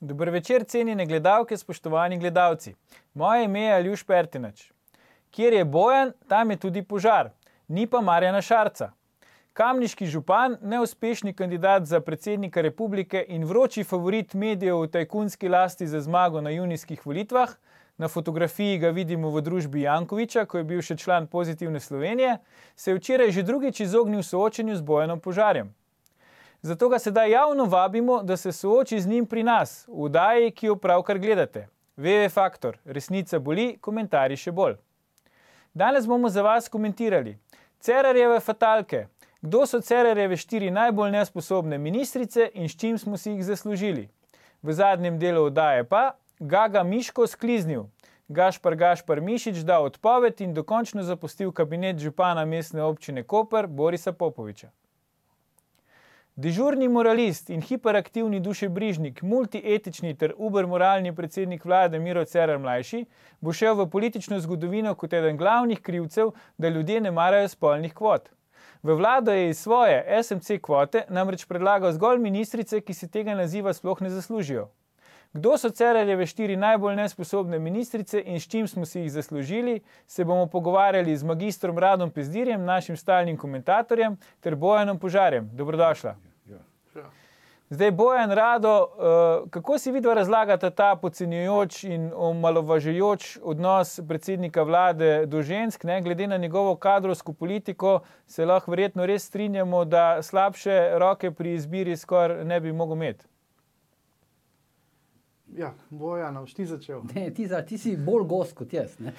Dober večer, cenjene gledalke, spoštovani gledalci. Moje ime je Aljuš Pertinač. Kjer je Bojan, tam je tudi požar. Ni pa Marjana Šarca. Kamniški župan, neuspešni kandidat za predsednika republike in vroči favorit medijev v tajkunski lasti za zmago na junijskih volitvah, na fotografiji ga vidimo v družbi Jankovića, ko je bil še član Pozitivne Slovenije, se je včeraj že drugič izognil soočenju z Bojanom Požarjem. Zato ga sedaj javno vabimo, da se sooči z njim pri nas, v oddaji, ki jo pravkar gledate. VV Faktor, resnica boli, komentarji še bolj. Danes bomo za vas komentirali Cerarjeve fatalke, kdo so Cerarjeve 4 najbolj nesposobne ministrice in s čim smo si jih zaslužili. V zadnjem delu oddaje pa Gaga Miško skliznil, Gašpar Mišič dal odpoved in dokončno zapustil kabinet župana mestne občine Koper Borisa Popoviča. Dežurni moralist in hiperaktivni dušebrižnik, multietični ter ubermoralni predsednik vlade Miro Cerar mlajši bo šel v politično zgodovino kot eden glavnih krivcev, da ljudje ne marajo spolnih kvot. V vlado je iz svoje SMC kvote namreč predlagal zgolj ministrice, ki si tega naziva sploh ne zaslužijo. Kdo so Cerarjeve 4 najbolj nesposobne ministrice in s čim smo si jih zaslužili, se bomo pogovarjali z magistrom Radom Pezdirjem, našim stalnim komentatorjem, ter Bojanom Požarjem. Dobrodošla. Zdaj, Bojan, Rado, kako si vidva razlagata ta podcenjujoč in omalovažujoč odnos predsednika vlade do žensk, ne? Glede na njegovo kadrovsko politiko se lahko verjetno res strinjamo, da slabše roke pri izbiri skoraj ne bi mogel imeti. Ja, Bojan, boš ti začel. Ne, ti si bolj gost kot jaz. Ne?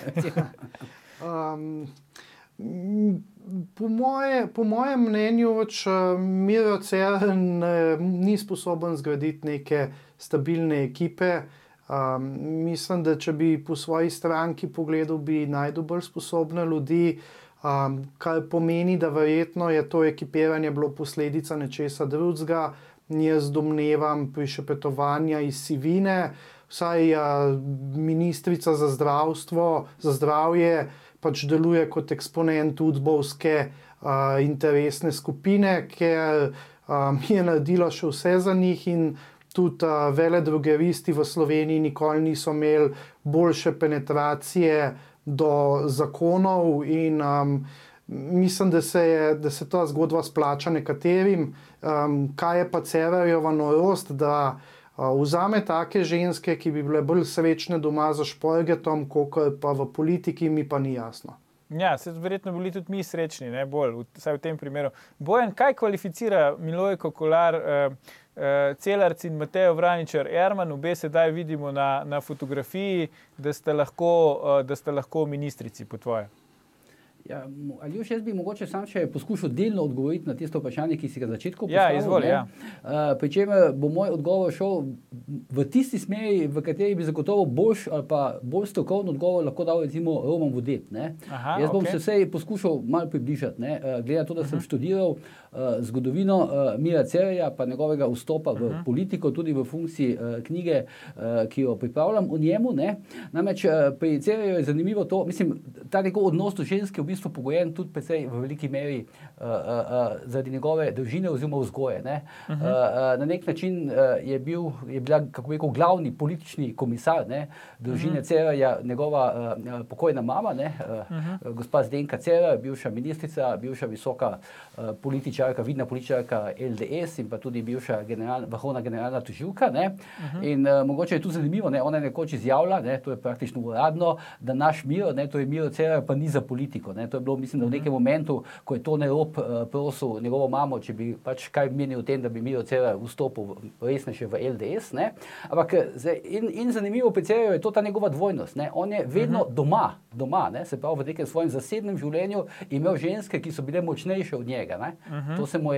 Po mojem mnenju Miro Cerar ni sposoben zgraditi neke stabilne ekipe. Mislim, da če bi po svoji stranki pogledal, bi najdel bolj sposobne ljudi, kar pomeni, da verjetno je to ekipiranje bilo posledica nečesa drugega. Jaz domnevam prišepetovanja iz sivine, vsaj ministrica za zdravje pač deluje kot eksponent udbovske interesne skupine, ker je naredilo še vse za njih in tudi veledrogeristi v Sloveniji nikoli niso imeli boljše penetracije do zakonov in mislim, da se ta zgodba splača nekaterim. Kaj je pa Cerarjeva norost, da vzame take ženske, ki bi bile bolj srečne doma za šporgetom, kakor pa v politiki, mi pa ni jasno. Ja, se verjetno bili tudi mi srečni, ne bolj, vsaj v tem primeru. Bojan, kaj kvalificira Milojko Kolar, Celarc in Matejo Vraničar Erman, obe sedaj vidimo na fotografiji, da sta lahko ministrici po tvoje? Ja, Aljuš, jaz bi mogoče sam še poskušal delno odgovoriti na tisto vprašanje, ki si ga začetku postavil. Ja, izvoli, ja. Pri čemer bo moj odgovor šel v tisti smeri, v kateri bi zagotovo boljš ali pa bolj strokovno odgovor lahko dal recimo Roman Vodet. Jaz bom se vsej poskušal malo približati. Glede na to, da sem študiral zgodovino Mira Cerarja pa njegovega vstopa v politiko, tudi v funkciji knjige, ki jo pripravljam o njemu. Namreč pri Cerarju je zanimivo to, mislim, ta njegov odnos do ženske v bistvu pogojen tudi precej v veliki meri zaradi njegove družine oziroma vzgoje. Na nek način je bila, kako bi rekel, glavni politični komisar družine Cerarja, njegova pokojna mama, gospa Zdenka Cerar, bivša ministrica, bivša visoka političarka, vidna političarka LDS in pa tudi bivša vrhovna generalna tožilka. In mogoče je tu zanimivo, ona je nekoč izjavila, to je praktično uradno, da naš Miro, to je Miro Cerar, pa ni za politiko. To je bilo, mislim, da v nekem momentu, ko je Tone Rop prosil njegovo mamo, če bi pač kaj menil o tem, da bi Miro Cerar vstopil resnejše v LDS. Ampak in zanimivo pri Cerarju je to ta njegova dvojnost. On je vedno doma, se pravi v nekem svojem zasebnem življenju imel ženske, ki so bile močnejše od njega. To se mu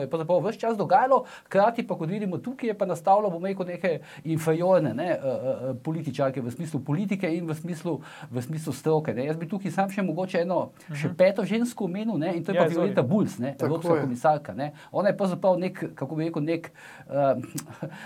je pravzaprav ves čas dogajalo, hkrati pa, kot vidimo tukaj, je pa nastavljalo, bom rekel, neke inferiorne političarke v smislu politike in v smislu stroke. Jaz bi tukaj sam še mogoče eno še peto žensko omenil, in to je pa Violeta Bulc, evropska komisarka. Ona je pravzaprav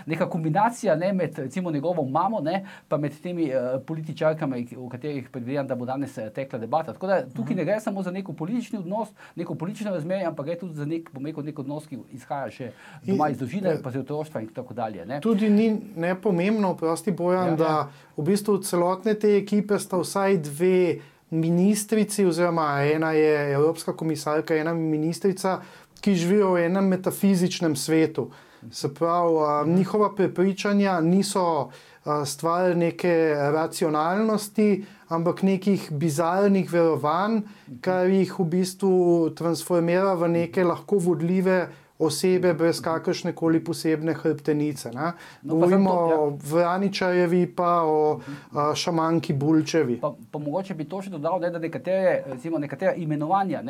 neka kombinacija kombinacija, ne, med recimo njegovo mamo, ne, pa med temi političarkami, o katerih predvidevam, da bo danes tekla debata. Tako da tukaj ne gre samo za neko politični odnos, neko politično razmerje, ampak gre tudi za nek odnos, ki izhaja še doma iz družine, pa iz otroštva in tako dalje. Ne. Tudi ni nepomembno, prosti Bojan, da v bistvu celotne te ekipe sta vsaj dve ministrici, oziroma ena je evropska komisarka, ena ministrica, ki živijo v enem metafizičnem svetu. Se pravi, njihova prepričanja niso stvar neke racionalnosti, ampak nekih bizarnih verovanj, kar jih v bistvu transformira v neke lahko vodljive osebe brez kakršnekoli posebne hrbtenice. Govorimo o Vraničarjevi pa o šamanki Bulčevi. Pa mogoče bi to še dodal, da nekatera imenovanja,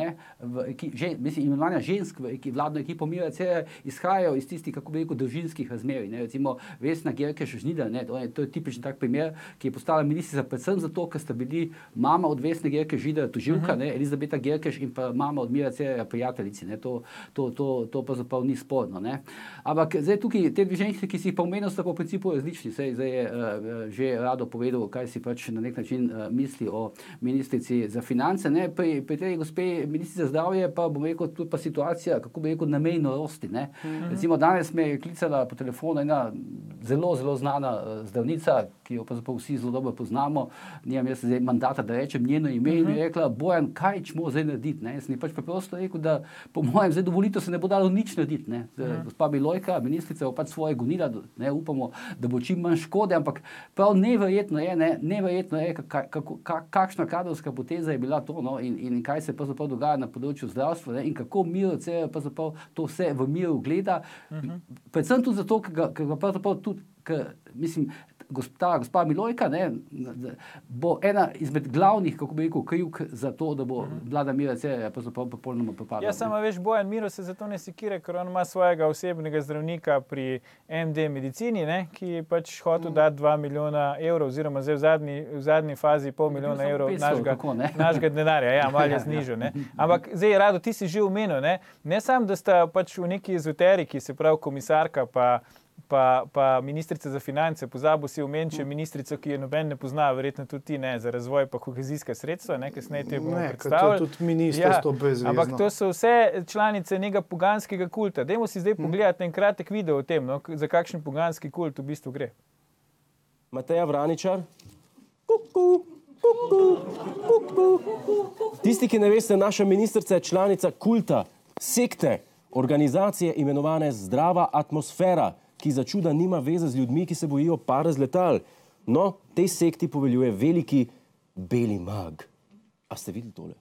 imenovanja žensk v vladno ekipo Mira Cerarja izhajajo iz tistih, kako bi rekel, družinskih razmerij. Recimo Vesna Györkös-Žnidar, to je tipičen tak primer, ki je postala ministrica predvsem zato, ker sta bili mama od Vesne Györkös-Žnidar tožilka, Elizabeta Györkös in pa mama od Mira Cerarja prijateljici. To pa ni sporno. Ne? Ampak zdaj tukaj te dve ženski, ki si jih pa omenil, sta pa v principu različni. Zdaj je že Rado povedal, kaj si pač na nek način misli o ministrici za finance. Ne? Pri tej gospe ministrici za zdravje pa bom rekel, tu pa situacija, kako bi rekel, na meji norosti. Recimo danes me je klicala po telefonu ena zelo, zelo znana zdravnica, ki jo pa vsi zelo dobro poznamo, nimam jaz zdaj mandata, da rečem njeno ime, in mi je rekla, Bojan, kaj ćemo zdaj narediti? Jaz sem ji pač preprosto rekel, da po mojem zdaj dovolitev se ne bo dalo nič narediti. Gospa Milojka, ministrica, bo pač svoje gonila, upamo, da bo čim manj škode, ampak prav neverjetno je, kakšna kadrovska poteza je bila to, in kaj se pravzaprav dogaja na področju zdravstva, in kako Miro Cerar pravzaprav to vse v miru gleda. Predvsem tudi zato, ker ga pravzaprav tudi, mislim, gospa Milojka bo ena izmed glavnih, kako bi rekel, krivk za to, da bo vlada Mira Cerarja popolnoma propadla. Ja, samo veš, Bojan, Miro se zato ne sekira, ker on ima svojega osebnega zdravnika pri MD medicini, ki je pač hotel dati 2 milijona evrov, oziroma zdaj v zadnji fazi $500 milijona našega denarja. Ja, malo je znižal. Ampak zdaj, Rado, ti si že omenil, ne samo, da sta pač v neki ezoteriki, se pravi komisarka pa ministrica za finance, pozabil si omeniti še ministrico, ki je noben ne pozna, verjetno tudi ti, za razvoj pa kohezijska sredstva, kasneje te bomo predstavili. To je tudi ministrstvo brezvezno. Ampak to so vse članice nekega poganskega kulta. Dajmo si zdaj pogledati en kratek video o tem, za kakšen poganski kult v bistvu gre. Mateja Vraničar. Tisti, ki ne veste, naša ministrica je članica kulta, sekte, organizacije imenovane Zdrava atmosfera, ki za čuda nima veze z ljudmi, ki se bojijo para z letal. No, tej sekti poveljuje veliki beli mag. A ste videli tole?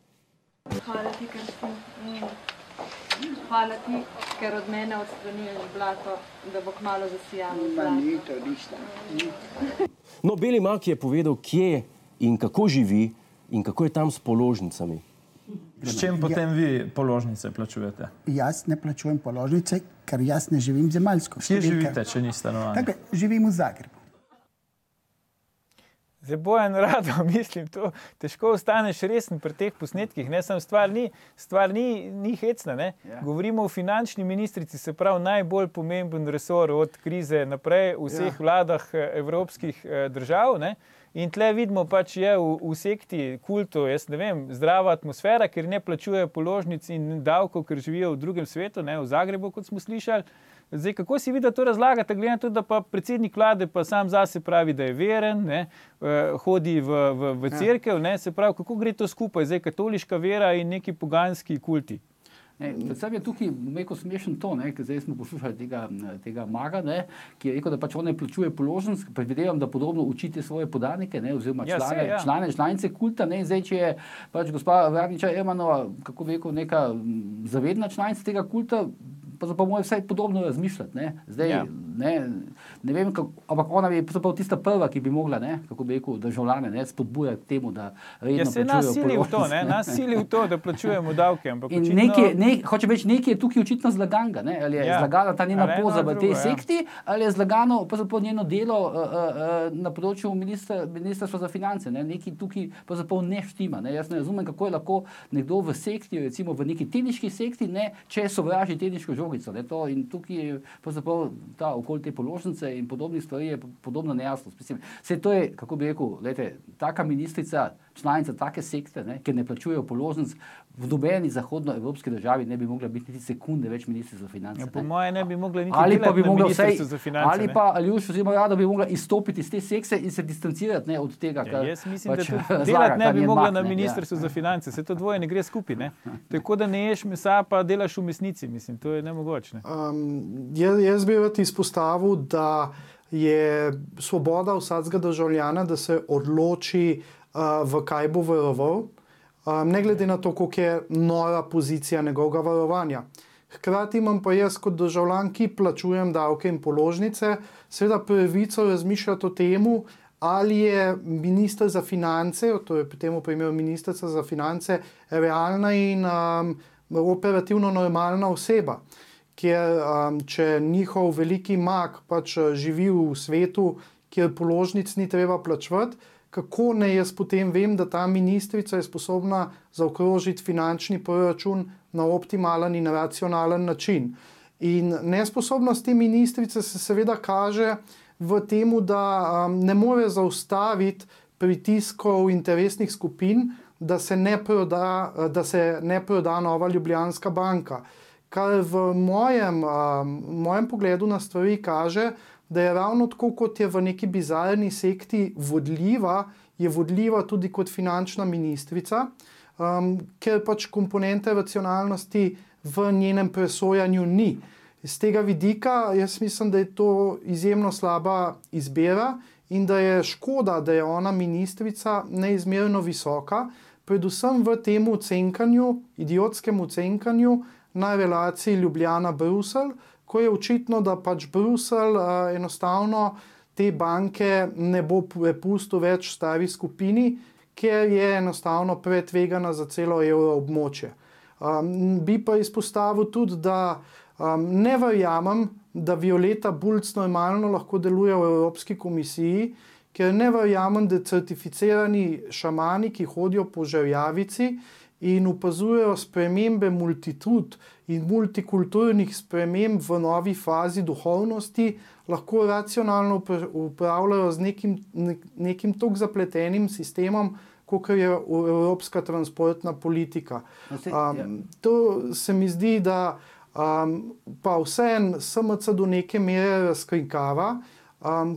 Hvala ti, ker od mene odstranjuješ blato, da bo kmalu zasijalo zlato. No, beli mag je povedal, kje in kako živi in kako je tam s položnicami. S čem potem vi položnice plačujete? Jaz ne plačujem položnice, ker jaz ne živim zemalsko. Kje živite, če ni stanovanje? Tako, živim v Zagrebu. Zdaj, Bojan, Rado, mislim, to težko ostaneš resen pri teh posnetkih. Stvar ni hecna. Govorimo o finančni ministrici, se pravi najbolj pomemben resor od krize naprej v vseh vladah evropskih držav. In tle vidimo pač je v sekti kultu, jaz ne vem, zdrava atmosfera, ker ne plačujejo položnic in davkov, ker živijo v drugem svetu, v Zagrebu, kot smo slišali. Zdaj, kako si vi da to razlagate, glede na to, da pa predsednik vlade pa sam zase pravi, da je veren, hodi v cerkev, se pravi, kako gre to skupaj, zdaj katoliška vera in neki poganski kulti? Predvsem je tukaj neko smešen to, ker zdaj smo poslušali tega maga, ki je rekel, da pač on ne plačuje položnic, predvidevam, da podobno učite svoje podanike, oziroma članice kulta. Zdaj, če je pač gospa Vraničar Ermanova, kako bi rekel, neka zavedna članica tega kulta, pa mora vsaj podobno razmišljati. Zdaj, ne vem, ampak ona je tista prva, ki bi mogla, kako bi rekel, državljane spodbujati temu, da redno plačujejo položnice. Nas sili v to, da plačujemo davke. Hoče reči, nekaj je tukaj očitno zlaganga, ali je zlagala ta njena poza v tej sekti, ali je zlagano njeno delo na področju ministrstva za finance. Nekaj tukaj ne štima. Jaz ne razumem, kako je lahko nekdo v sekti, recimo v neki teniški sekti, če sovraži teniško žogico. In tukaj je ta okoli te položnice in podobnih stvari je podobna nejasnost. Mislim, vse to je, kako bi rekel, lejte, taka ministrica, članica take sekte, ne, ki ne plačujejo položnic, v nobeni zahodnoevropski državi ne bi mogla biti niti sekunde več ministrica za finance. Ja, po moje ne bi mogla niti ali pa bi delati na mogla ministrstvu za finance. Ali pa Aljuš oziroma Rada bi mogla izstopiti iz te sekte in se distancirati od tega, kar jaz mislim, pač da tudi delati ne bi mogla na ministrstvu za finance. Se to dvoje ne gre skupaj, ne? Tako da ne ješ mesa, pa delaš v mesnici, mislim, to je nemogoče. Jaz bi rad izpostavil, da je svoboda vsakega državljana, da se odloči, v kaj bo veroval, ne glede na to, koliko je nora pozicija njegovega verovanja. Hkrati imam pa jaz kot državljan, ki plačujem davke in položnice, seveda pravico razmišljati o temu, ali je minister za finance, to je pri tem primeru ministrica za finance, realna in operativno normalna oseba. Ker če njihov veliki mag pač živi v svetu, kjer položnic ni treba plačevati, kako ne jaz potem vem, da ta ministrica je sposobna zaokrožiti finančni proračun na optimalen in racionalen način. In nesposobnost te ministrice se seveda kaže v temu, da ne more zaustaviti pritiskov interesnih skupin, da se ne proda Nova Ljubljanska banka. Kar v mojem pogledu na stvari kaže, da je ravno tako, kot je v neki bizarni sekti vodljiva, je vodljiva tudi kot finančna ministrica, ker pač komponente racionalnosti v njenem presojanju ni. Z tega vidika jaz mislim, da je to izjemno slaba izbira in da je škoda, da je ona ministrica neizmerno visoka, predvsem v tem ocenkanju, idiotskem ocenkanju na relaciji Ljubljana-Bruselj, ko je očitno, da pač Bruselj enostavno te banke ne bo prepustil več stari skupini, ker je enostavno pretvegana za celo evroobmočje. Bi pa izpostavil tudi, da ne verjamem, da Violeta Bulc normalno lahko deluje v Evropski komisiji, ker ne verjamem, da certificirani šamani, ki hodijo po Žerjavici in opazujejo spremembe multitud in multikulturnih sprememb v novi fazi duhovnosti, lahko racionalno upravljajo z nekim tako zapletenim sistemom, kot je evropska transportna politika. To se mi zdi, da pa vseeno SMC do neke mere razkrinkava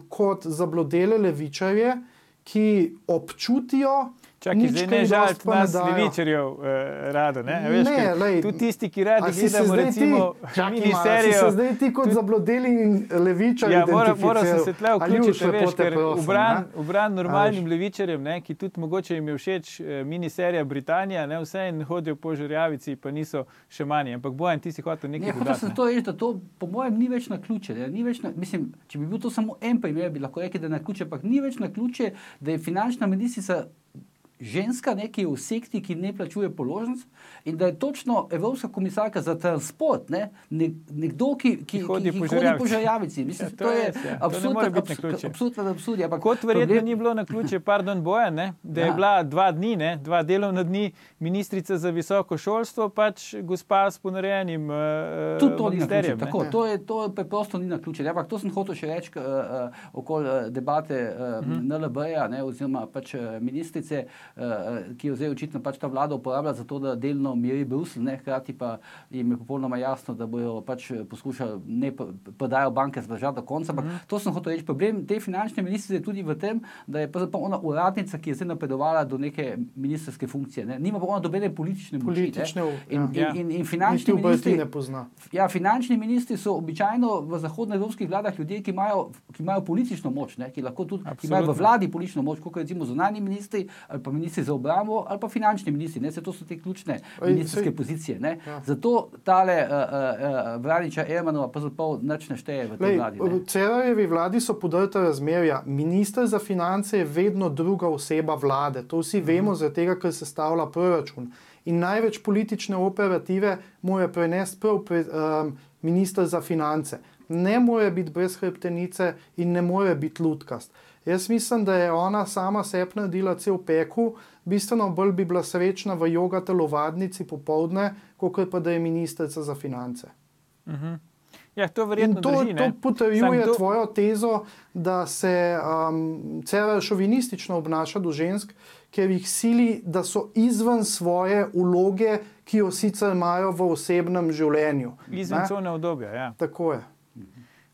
kot zablodele levičarje, ki občutijo, Čakaj, zdaj ne žaliti nas levičarjev, Rado, ne? Veš, tudi tisti, ki radi gledamo recimo miniserijo... Si se zdaj ti kot zablodeli levičarji identificiral? Moram se tle vključiti, veš, ker ubran normalnim levičarjem, ne, ki tudi mogoče jim je všeč miniserija Britanija, ne, vse in hodijo po Žerjavici, pa niso šamani. Ampak Bojan, ti si hotel nekaj dodati. To je, da to po mojem ni več naključje. Mislim, če bi bil to samo en primer, bi lahko rekel, da je naključje, ampak ni več naključje, da je finančna ministrica ženska, ki je v sekti, ki ne plačuje položnic, in da je točno evropska komisarka za transport, nekdo, ki hodi po Žerjavici. Mislim, to je absolutno absurd. Kot verjetno ni bilo naključje, Bojan, da je bila 2 dni, 2 delovna dni ministrica za visoko šolstvo, pač gospa s ponarejenim ministerijem. To preprosto ni naključje. Ampak to sem hotel še reči okoli debate NLB-ja, oziroma pač ministrice, ki jo zdaj očitno pač ta vlada uporablja za to, da delno miri Bruselj, hkrati pa jim je popolnoma jasno, da bojo pač poskušali ne prodajo banke zdržati do konca. Ampak to sem hotel reči. Problem te finančne ministrice je tudi v tem, da je pravzaprav ona uradnica, ki je zdaj napredovala do neke ministrske funkcije. Nima pa ona dobene politične moči. In finančni ministri ne pozna. Ja, finančni ministri so običajno v zahodnoevropskih vladah ljudje, ki imajo politično moč, ki lahko tudi imajo v vladi politično moč, kot recimo zunanji ministri ali pa ministri za obrambo ali pa finančni ministri. To so te ključne ministrske pozicije. Zato tale Vraniča Ermanova pravzaprav nič ne šteje v tej vladi. V Cerarjevi vladi so podrta razmerja. Minister za finance je vedno druga oseba vlade. To vsi vemo, zaradi tega, ker se stavlja proračun. In največ politične operative mora prenesti prav minister za finance. Ne more biti brez hrbtenice in ne more biti lutkast. Jaz mislim, da je ona sama sebi naredila cel peku, bistveno bolj bi bila srečna v joga telovadnici popoldne, kot pa da je ministrica za finance. Ja, to verjetno drži. To potrjuje tvojo tezo, da se Cerar šovinistično obnaša do žensk, ker jih sili, da so izven svoje vloge, ki jo sicer imajo v osebnem življenju. Izven cone obdobja, ja. Tako je.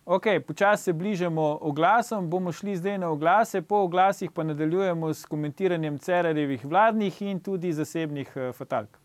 Ok, počasi se bližamo oglasom, bomo šli zdaj na oglase, po oglasih pa nadaljujemo s komentiranjem Cerarjevih vladnih in tudi zasebnih fatalk.